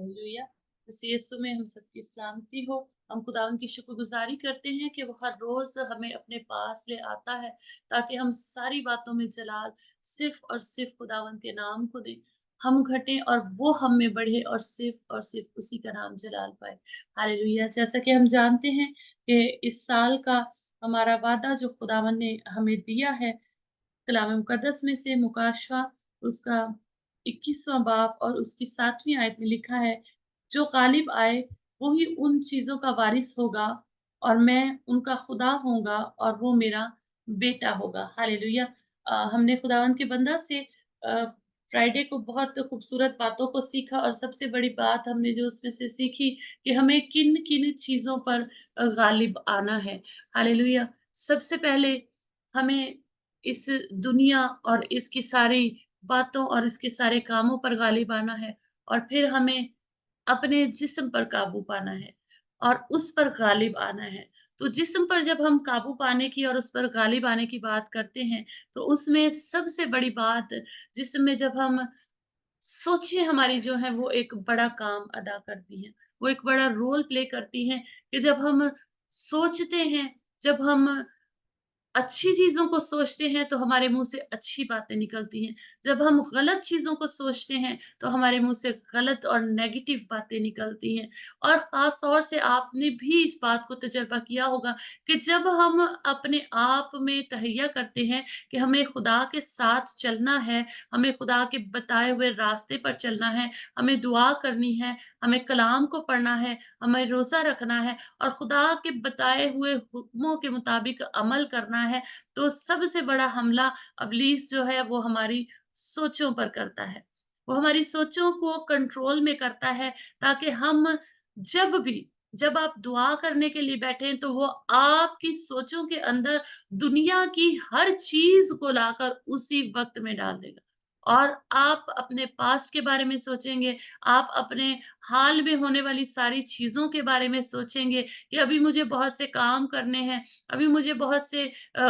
Hallelujah. मसीह यीशु में हम सबकी सलामती हो। हम खुदावंद की शुक्रगुज़ारी करते हैं कि वो हर रोज़ हमें अपने पास ले आता है, ताकि हम सारी बातों में जलाल सिर्फ़ और सिर्फ़ खुदावंद के नाम को दें। हम घटें और वो हम में बढ़े और सिर्फ़ उसी का नाम जलाल पाए। हालेलुया। जैसा कि हम जानते हैं कि इस साल का हमारा वादा जो खुदावंद ने हमें दिया है, कलाम मुक़द्दस में से मुकाशवा उसका 21वां बाब और उसकी 7वीं आयत में लिखा है, जो गालिब आए वो ही उन चीज़ों का वारिस होगा और मैं उनका खुदा होऊँगा और वो मेरा बेटा होगा। हालेलुया। हमने खुदावंद के बंदा से फ्राइडे को बहुत खूबसूरत बातों को सीखा और सबसे बड़ी बात हमने जो उसमें से सीखी कि हमें किन-किन चीज़ों पर गालिब आना है। हालेलुया। सबसे पहले हमें इस दुनिया और इसकी सारी बातों और इसके सारे कामों पर गालिब आना है और फिर हमें अपने जिस्म पर काबू पाना है और उस पर गालिब आना है। तो जिस्म पर जब हम काबू पाने की और उस पर गालिब आने की बात करते हैं, तो उसमें सबसे बड़ी बात जिस्म में जब हम सोचें हमारी जो है वो एक बड़ा काम अदा करती हैं। वो एक बड़ा रोल प्ले करती हैं कि जब हम सोचते हैं, जब हम अच्छी चीज़ों को सोचते हैं तो हमारे मुँह से अच्छी बातें निकलती हैं। जब हम गलत चीज़ों को सोचते हैं तो हमारे मुँह से गलत और नेगेटिव बातें निकलती हैं। और ख़ास तौर से आपने भी इस बात को तजुर्बा किया होगा कि जब हम अपने आप में तहैया करते हैं कि हमें खुदा के साथ चलना है, हमें खुदा के बताए हुए रास्ते पर चलना है, हमें दुआ करनी है, हमें कलाम को पढ़ना है, हमें रोज़ा रखना है और खुदा के बताए हुए हुक्मों के मुताबिक अमल करना है, तो सबसे बड़ा हमला इब्लीस जो है वो हमारी सोचों पर करता है। वो हमारी सोचों को कंट्रोल में करता है ताकि हम जब भी जब आप दुआ करने के लिए बैठें तो वो आपकी सोचों के अंदर दुनिया की हर चीज़ को लाकर उसी वक़्त में डाल देगा। और आप अपने पास्ट के बारे में सोचेंगे, आप अपने हाल में होने वाली सारी चीज़ों के बारे में सोचेंगे कि अभी मुझे बहुत से काम करने हैं, अभी मुझे बहुत से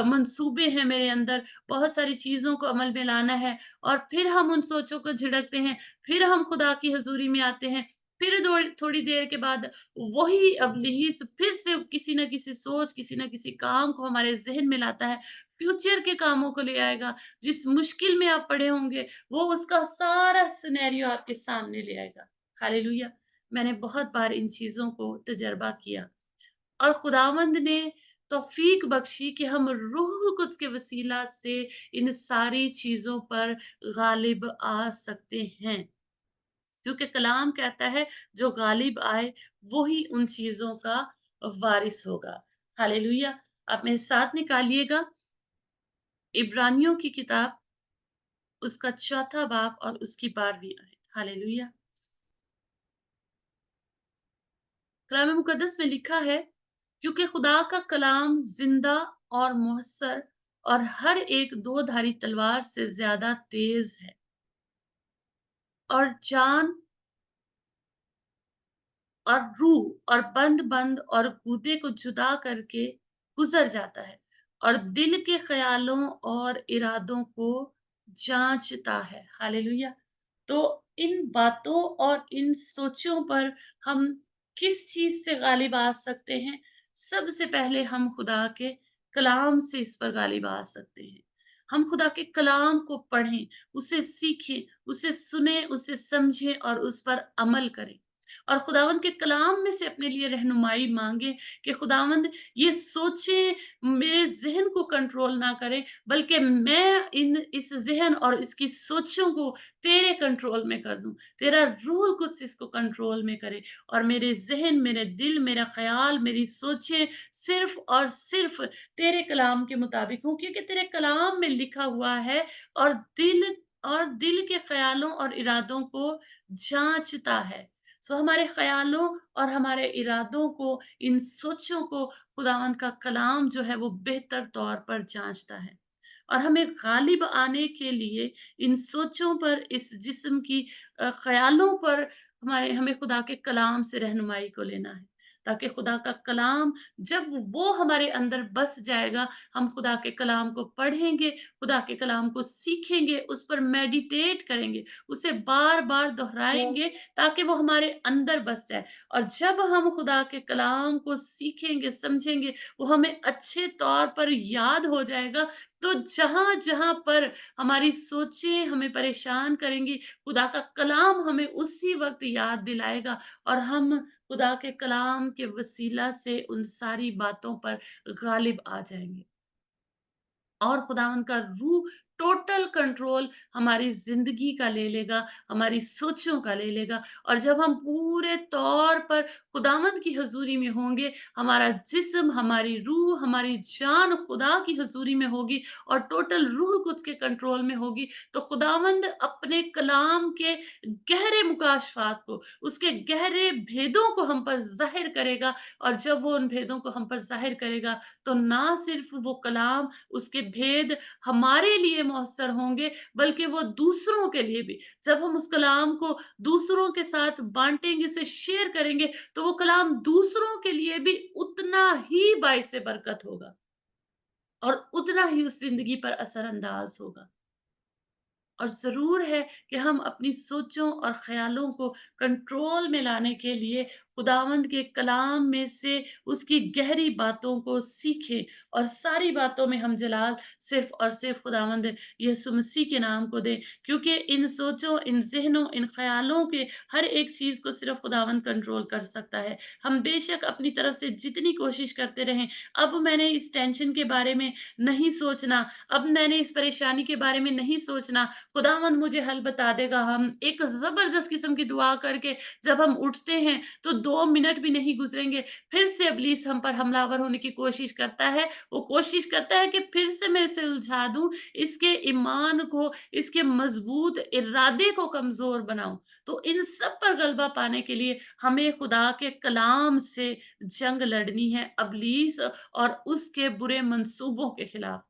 मंसूबे हैं मेरे अंदर, बहुत सारी चीज़ों को अमल में लाना है और फिर हम उन सोचों को झिड़कते हैं, फिर हम खुदा की हज़ूरी में आते हैं, फिर दो थोड़ी देर के बाद वही इब्लीस फिर से किसी न किसी सोच, किसी न किसी काम को हमारे ज़हन में लाता है, फ्यूचर के कामों को ले आएगा, जिस मुश्किल में आप पड़े होंगे, वो उसका सारा सिनेरियो आपके सामने ले आएगा। हालेलुया! मैंने बहुत बार इन चीज़ों को तजर्बा किया और खुदावंद ने तौफ़ीक बख्शी कि हम रूहुल कुद्स के वसीला से इन सारी चीज़ों पर गालिब आ सकते हैं। क्योंकि कलाम कहता है जो गालिब आए वो ही उन चीज़ों का वारिस होगा। हालेलुया! आप मेरे साथ निकालिएगा इब्रानियों की किताब उसका चौथा बाब और उसकी 12वीं आयत। हालेलुया! कलाम मुक़द्दस में लिखा है, क्योंकि खुदा का कलाम ज़िंदा और मुअस्सर और हर एक दो-धारी तलवार से ज़्यादा तेज़ है और जान और रूह और बंद-बंद और गूदे को जुदा करके गुज़र जाता है और दिल के ख़यालों और इरादों को जाँचता है। हालेलुया! तो इन बातों और इन सोचों पर हम किस चीज़ से गालिब आ सकते हैं? सबसे पहले हम खुदा के कलाम से इस पर गालिब आ सकते हैं। हम खुदा के कलाम को पढ़ें, उसे सीखें, उसे सुनें, उसे समझें और उस पर अमल करें। और खुदावंद के कलाम में से अपने लिए रहनुमाई माँगे कि खुदावंद ये सोचें मेरे ज़हन को कंट्रोल ना करें, बल्कि मैं इन इस ज़हन और इसकी सोचों को तेरे कंट्रोल में कर दूँ। तेरा रूहुल कुद्स इसको कंट्रोल में करे और मेरे ज़हन, मेरे दिल, मेरा ख़याल, मेरी सोचें सिर्फ़ और सिर्फ़ तेरे कलाम के मुताबिक हों क्योंकि तेरे कलाम में लिखा हुआ है और दिल के ख़यालों और इरादों को जाँचता है। सो हमारे ख़यालों और हमारे इरादों को, इन सोचों को खुदावंद का कलाम जो है वो बेहतर तौर पर जाँचता है। और हमें गालिब आने के लिए इन सोचों पर, इस जिस्म की ख़यालों पर हमें खुदा के कलाम से रहनुमाई को लेना है। ताकि खुदा का कलाम जब वो हमारे अंदर बस जाएगा, हम खुदा के कलाम को पढ़ेंगे, खुदा के कलाम को सीखेंगे, उस पर मेडिटेट करेंगे, उसे बार-बार दोहराएँगे ताकि वो हमारे अंदर बस जाए। और जब हम खुदा के कलाम को सीखेंगे, समझेंगे, वो हमें अच्छे तौर पर याद हो जाएगा, तो जहाँ-जहाँ पर हमारी सोचें हमें परेशान करेंगी, खुदा का कलाम हमें उसी वक़्त याद दिलाएगा और हम खुदा के कलाम के वसीला से उन सारी बातों पर गालिब आ जाएँगे। और खुदावंद का रूह टोटल कंट्रोल हमारी ज़िंदगी का ले लेगा, हमारी सोचों का ले लेगा और जब हम पूरे तौर पर खुदावंद की हज़ूरी में होंगे, हमारा जिस्म, हमारी रूह, हमारी जान खुदा की हज़ूरी में होगी और टोटल रूह कुछ के कंट्रोल में होगी, तो खुदावंद अपने कलाम के गहरे मुकाशफ़ात को, उसके गहरे भेदों को हम पर ज़ाहिर करेगा और जब वो उन भेदों को हम पर ज़ाहिर करेगा, तो ना सिर्फ़ वो कलाम उसके भेद हमारे लिए मौसर होंगे, बल्कि वो दूसरों के लिए भी। जब हम उस कलाम को दूसरों के साथ बाँटेंगे, उसे शेयर करेंगे, तो वो कलाम दूसरों के लिए भी उतना ही बाइसे बरकत होगा और उतना ही उस ज़िंदगी पर असर-अंदाज़ होगा। और ज़रूर है कि हम अपनी सोचों और ख़्यालों को कंट्रोल में लाने के लिए खुदावंद के कलाम में से उसकी गहरी बातों को सीखें और सारी बातों में हम जलाल सिर्फ़ और सिर्फ़ खुदावंद यीशु मसीह के नाम को दें। क्योंकि इन सोचों, इन ज़हनों, इन ख़्यालों के हर एक चीज़ को सिर्फ़ खुदावंद कंट्रोल कर सकता है। हम बेशक अपनी तरफ से जितनी कोशिश करते रहें, अब मैंने इस टेंशन के बारे में नहीं सोचना, अब मैंने इस परेशानी के बारे में नहीं सोचना, खुदावंद मुझे हल बता देगा। हम एक ज़बरदस्त किस्म की दुआ करके जब हम उठते हैं, तो 2 मिनट भी नहीं गुज़रेंगे, फिर से इब्लीस हम पर हमलावर होने की कोशिश करता है। वो कोशिश करता है कि फिर से मैं इसे उलझा दूँ, इसके ईमान को, इसके मज़बूत इरादे को कमज़ोर बनाऊँ। तो इन सब पर गलबा पाने के लिए हमें खुदा के कलाम से जंग लड़नी है, इब्लीस और उसके बुरे मंसूबों के खिलाफ़।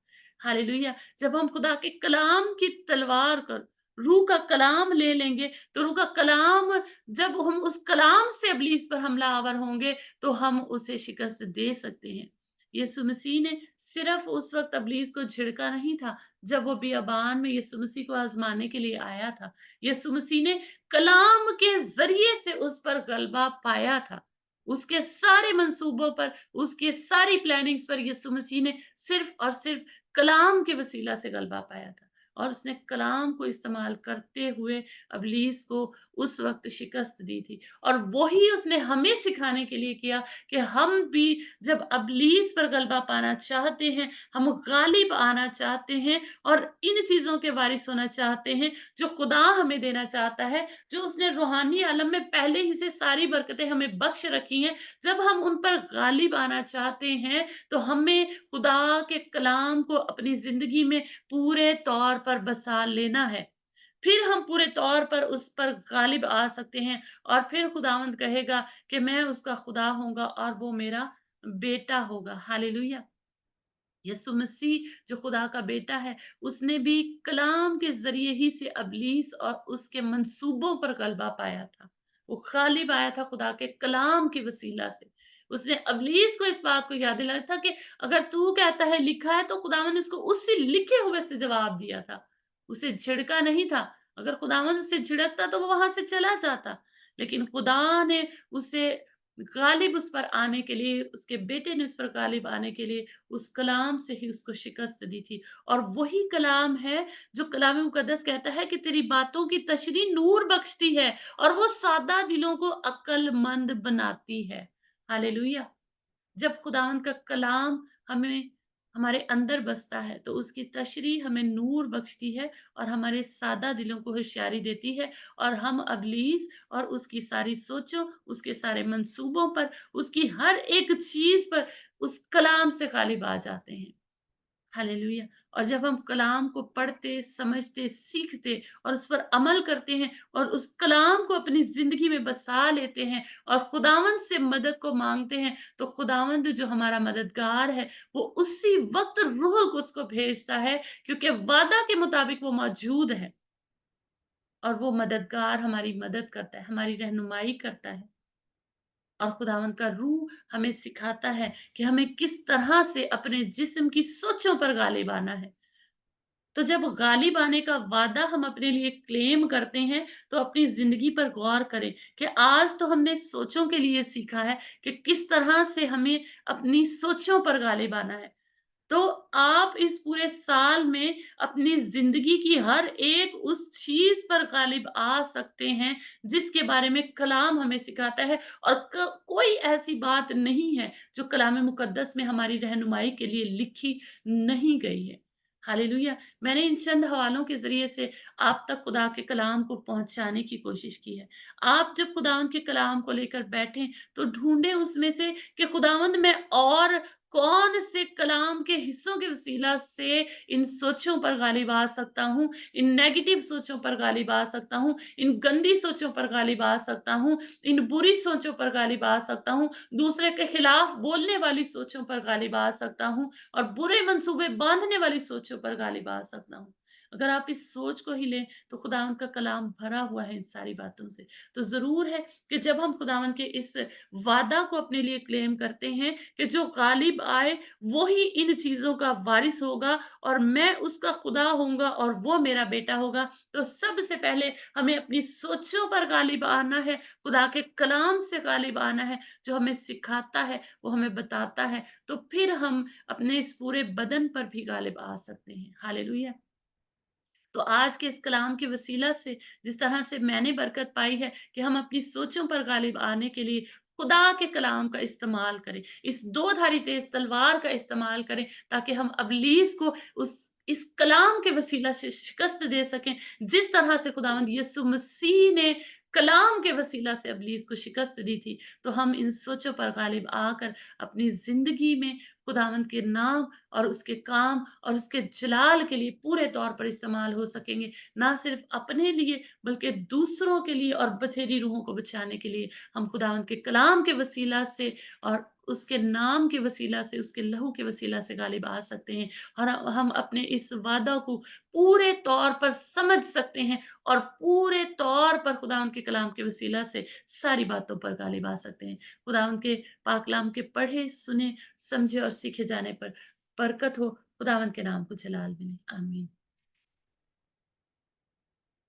हालेलुया! जब हम खुदा के कलाम की तलवार कर रूह का कलाम ले लेंगे, तो रूह का कलाम जब हम उस कलाम से इब्लीस पर हमलावर होंगे, तो हम उसे शिकस्त दे सकते हैं। यीशु मसीह ने सिर्फ़ उस वक़्त इब्लीस को झिड़का नहीं था, जब वो बियाबान में यीशु मसीह को आज़माने के लिए आया था। यीशु मसीह ने कलाम के ज़रिए से उस पर गलबा पाया था। उसके सारे मंसूबों पर, उसकी सारी प्लानिंग्स पर यीशु मसीह ने सिर्फ़ और सिर्फ़ कलाम के वसीला से गलबा पाया था और उसने कलाम को इस्तेमाल करते हुए इब्लीस को उस वक़्त शिकस्त दी थी और वही उसने हमें सिखाने के लिए किया कि हम भी जब इब्लीस पर गलबा पाना चाहते हैं, हम गालिब आना चाहते हैं और इन चीज़ों के वारिस होना चाहते हैं, जो खुदा हमें देना चाहता है, जो उसने रूहानी आलम में पहले ही से सारी बरकतें हमें बख्श रखी हैं, जब हम उन पर गालिब आना चाहते हैं, तो हमें खुदा के कलाम को अपनी ज़िंदगी में पूरे तौर पर बसा लेना है। फिर हम पूरे तौर पर उस पर गालिब आ सकते हैं और फिर खुदावंद कहेगा कि मैं उसका खुदा होऊँगा और वो मेरा बेटा होगा। हालेलुया! यीशु मसीह जो खुदा का बेटा है, उसने भी कलाम के ज़रिए ही से इब्लीस और उसके मंसूबों पर गलबा पाया था। वो गालिब आया था खुदा के कलाम के वसीला से। उसने इब्लीस को इस बात को याद दिलाया था कि अगर तू कहता है लिखा है, तो खुदावंद ने उसको उसी लिखे हुए से जवाब दिया था। उसे झिड़का नहीं था। अगर खुदावंद उससे झिड़कता तो वो वहाँ से चला जाता। लेकिन खुदा ने उसे गालिब उस पर आने के लिए, उसके बेटे ने उस पर गालिब आने के लिए उस कलाम से ही उसको शिकस्त दी थी और वही कलाम है जो कलाम मुकद्दस कहता है कि तेरी बातों की तशरीह नूर बख्शती है और वो सादा दिलों को अक्लमंद बनाती है। हालेलुया! जब खुदावंद का कलाम हमें हमारे अंदर बसता है, तो उसकी तशरीह हमें नूर बख्शती है और हमारे सादा दिलों को होशियारी देती है और हम इब्लीस और उसकी सारी सोचों, उसके सारे मंसूबों पर, उसकी हर एक चीज़ पर उस कलाम से गालिब आ जाते हैं। हालेलुया! और जब हम कलाम को पढ़ते, समझते, सीखते और उस पर अमल करते हैं और उस कलाम को अपनी ज़िंदगी में बसा लेते हैं और खुदावंद से मदद को माँगते हैं, तो खुदावंद जो हमारा मददगार है, वो उसी वक़्त रूह अल कुद्स को भेजता है क्योंकि वादा के मुताबिक वो मौजूद है और वो मददगार हमारी मदद करता है, हमारी रहनुमाई करता है। और खुदावंद का रूह हमें सिखाता है कि हमें किस तरह से अपने जिस्म की सोचों पर गालिब आना है। तो जब गालिब आने का वादा हम अपने लिए क्लेम करते हैं, तो अपनी ज़िंदगी पर गौर करें कि आज तो हमने सोचों के लिए सीखा है कि किस तरह से हमें अपनी सोचों पर गालिब आना है। तो आप इस पूरे साल में अपनी ज़िंदगी की हर एक उस चीज़ पर गालिब आ सकते हैं, जिसके बारे में कलाम हमें सिखाता है और क कोई ऐसी बात नहीं है, जो कलाम मुक़द्दस में हमारी रहनुमाई के लिए लिखी नहीं गई है। हालेलुया! मैंने इन चंद हवालों के ज़रिए से आप तक खुदा के कलाम को पहुँचाने की कोशिश की है। आप जब खुदावंद के कलाम को लेकर बैठें, तो ढूँढें उसमें से कि खुदावंद मैं और कौन से कलाम के हिस्सों के वसीला से इन सोचों पर गालिब आ सकता हूँ, इन नेगेटिव सोचों पर गालिब आ सकता हूँ, इन गंदी सोचों पर गालिब आ सकता हूँ, इन बुरी सोचों पर गालिब आ सकता हूँ, दूसरे के खिलाफ बोलने वाली सोचों पर गालिब आ सकता हूँ और बुरे मंसूबे बाँधने वाली सोचों पर गालिब आ सकता हूँ। अगर आप इस सोच को ही लें, तो खुदावंद का कलाम भरा हुआ है इन सारी बातों से। तो ज़रूर है कि जब हम खुदावंद के इस वादा को अपने लिए क्लेम करते हैं कि जो गालिब आए, वो ही इन चीज़ों का वारिस होगा और मैं उसका खुदा होऊँगा और वो मेरा बेटा होगा। तो सबसे पहले हमें अपनी सोचों पर गालिब आना है, खुदा के कलाम से गालिब आना है, जो हमें सिखाता है, वो हमें बताता है, तो फिर हम अपने इस पूरे बदन पर भी गालिब आ सकते हैं। हालेलुया! तो आज के इस कलाम के वसीला से जिस तरह से मैंने बरकत पाई है कि हम अपनी सोचों पर गालिब आने के लिए खुदा के कलाम का इस्तेमाल करें। इस दो धारी तेज तलवार का इस्तेमाल करें ताकि हम इब्लीस को उस इस कलाम के वसीला से शिकस्त दे सकें। जिस तरह से खुदावंद यीशु मसीह ने कलाम के वसीला से इब्लीस को शिकस्त दी थी, तो हम इन सोचों पर गालिब आकर अपनी ज़िंदगी में खुदावंद के नाम और उसके काम और उसके जलाल के लिए पूरे तौर पर इस्तेमाल हो सकेंगे। ना सिर्फ़ अपने लिए बल्कि दूसरों के लिए और बथेरी रूहों को बचाने के लिए हम खुदावंद के कलाम के वसीला से और उसके नाम के वसीला से, उसके लहू के वसीला से गालिब आ सकते हैं। और हम अपने इस वादा को पूरे तौर पर समझ सकते हैं और पूरे तौर पर खुदावंद के कलाम के वसीला से सारी बातों पर गालिब आ सकते हैं। खुदावंद के पाक कलाम के पढ़े, सुने, समझे और सीखे जाने पर बरकत हो। खुदावंद के नाम को जलाल मिले। आमीन।